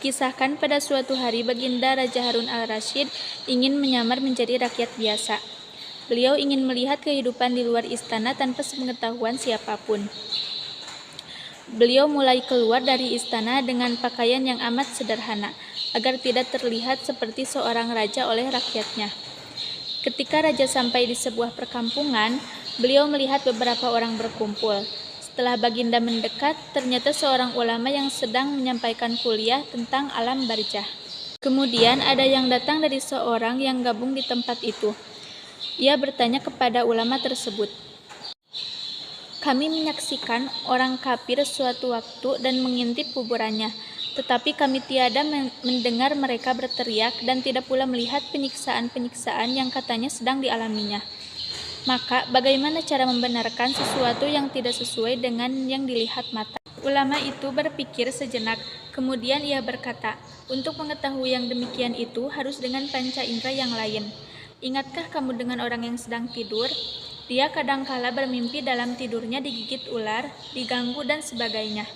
Dikisahkan pada suatu hari Baginda Raja Harun al-Rasyid ingin menyamar menjadi rakyat biasa. Beliau ingin melihat kehidupan di luar istana tanpa sepengetahuan siapapun. Beliau mulai keluar dari istana dengan pakaian yang amat sederhana, agar tidak terlihat seperti seorang raja oleh rakyatnya. Ketika raja sampai di sebuah perkampungan, beliau melihat beberapa orang berkumpul. Setelah Baginda mendekat, ternyata seorang ulama yang sedang menyampaikan kuliah tentang alam barzah. Kemudian ada yang datang dari seorang yang gabung di tempat itu. Ia bertanya kepada ulama tersebut, "Kami menyaksikan orang kafir suatu waktu dan mengintip kuburannya, tetapi kami tiada mendengar mereka berteriak dan tidak pula melihat penyiksaan-penyiksaan yang katanya sedang dialaminya. Maka bagaimana cara membenarkan sesuatu yang tidak sesuai dengan yang dilihat mata?" Ulama itu berpikir sejenak, kemudian ia berkata, "Untuk mengetahui yang demikian itu harus dengan panca indera yang lain. Ingatkah kamu dengan orang yang sedang tidur? Dia kadangkala bermimpi dalam tidurnya digigit ular, diganggu dan sebagainya.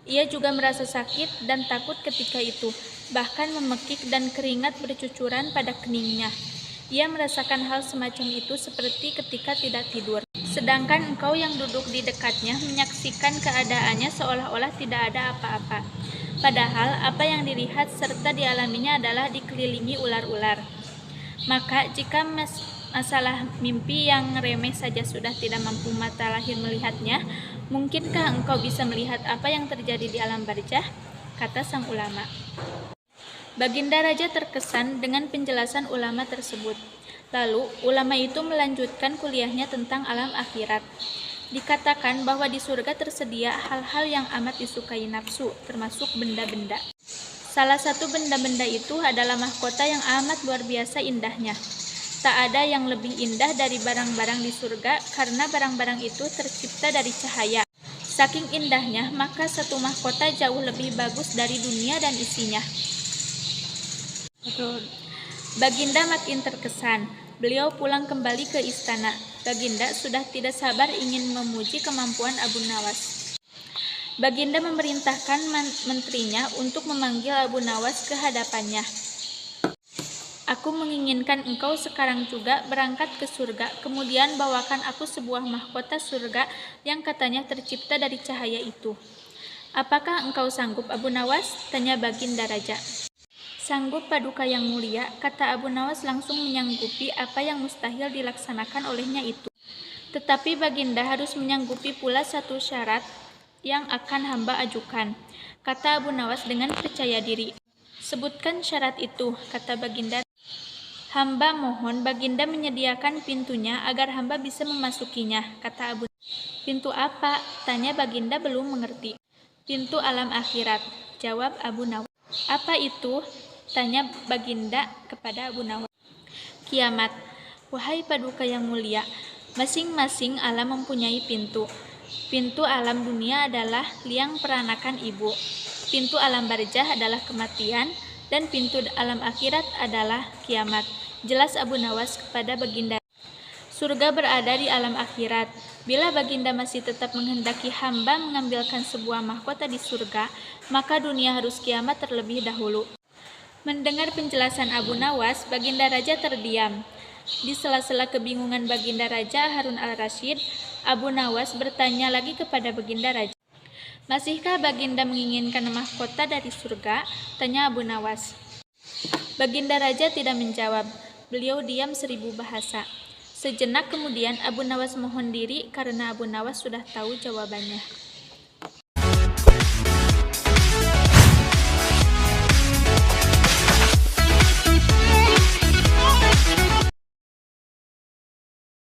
Ia juga merasa sakit dan takut ketika itu, bahkan memekik dan keringat bercucuran pada keningnya. Ia merasakan hal semacam itu seperti ketika tidak tidur. Sedangkan engkau yang duduk di dekatnya menyaksikan keadaannya seolah-olah tidak ada apa-apa. Padahal apa yang dilihat serta dialaminya adalah dikelilingi ular-ular. Maka jika masalah mimpi yang remeh saja sudah tidak mampu mata lahir melihatnya, mungkinkah engkau bisa melihat apa yang terjadi di alam barzah?" kata sang ulama. Baginda Raja terkesan dengan penjelasan ulama tersebut. Lalu, ulama itu melanjutkan kuliahnya tentang alam akhirat. Dikatakan bahwa di surga tersedia hal-hal yang amat disukai nafsu, termasuk benda-benda. Salah satu benda-benda itu adalah mahkota yang amat luar biasa indahnya. Tak ada yang lebih indah dari barang-barang di surga karena barang-barang itu tercipta dari cahaya. Saking indahnya, maka satu mahkota jauh lebih bagus dari dunia dan isinya. Baginda makin terkesan. Beliau pulang kembali ke istana. Baginda sudah tidak sabar ingin memuji kemampuan Abu Nawas. Baginda memerintahkan menterinya untuk memanggil Abu Nawas ke hadapannya. "Aku menginginkan engkau sekarang juga berangkat ke surga, kemudian bawakan aku sebuah mahkota surga yang katanya tercipta dari cahaya itu." "Apakah engkau sanggup, Abu Nawas?" tanya Baginda Raja. "Sanggup, Paduka yang mulia," kata Abu Nawas langsung menyanggupi apa yang mustahil dilaksanakan olehnya itu. "Tetapi Baginda harus menyanggupi pula satu syarat yang akan hamba ajukan," kata Abu Nawas dengan percaya diri. "Sebutkan syarat itu," kata Baginda. "Hamba mohon Baginda menyediakan pintunya agar hamba bisa memasukinya," kata Abu Nawas. "Pintu apa?" tanya Baginda belum mengerti. "Pintu alam akhirat," jawab Abu Nawas. "Apa itu?" tanya Baginda kepada Abu Nawas. "Kiamat, wahai Paduka yang mulia. Masing-masing alam mempunyai pintu. Pintu alam dunia adalah liang peranakan ibu. Pintu alam barzah adalah kematian, dan pintu alam akhirat adalah kiamat," jelas Abu Nawas kepada Baginda. "Surga berada di alam akhirat. Bila Baginda masih tetap menghendaki hamba mengambilkan sebuah mahkota di surga, maka dunia harus kiamat terlebih dahulu." Mendengar penjelasan Abu Nawas, Baginda Raja terdiam. Di sela-sela kebingungan Baginda Raja Harun al-Rasyid, Abu Nawas bertanya lagi kepada Baginda Raja. "Masihkah Baginda menginginkan mahkota dari surga?" tanya Abu Nawas. Baginda Raja tidak menjawab. Beliau diam 1000 bahasa. Sejenak kemudian Abu Nawas mohon diri karena Abu Nawas sudah tahu jawabannya.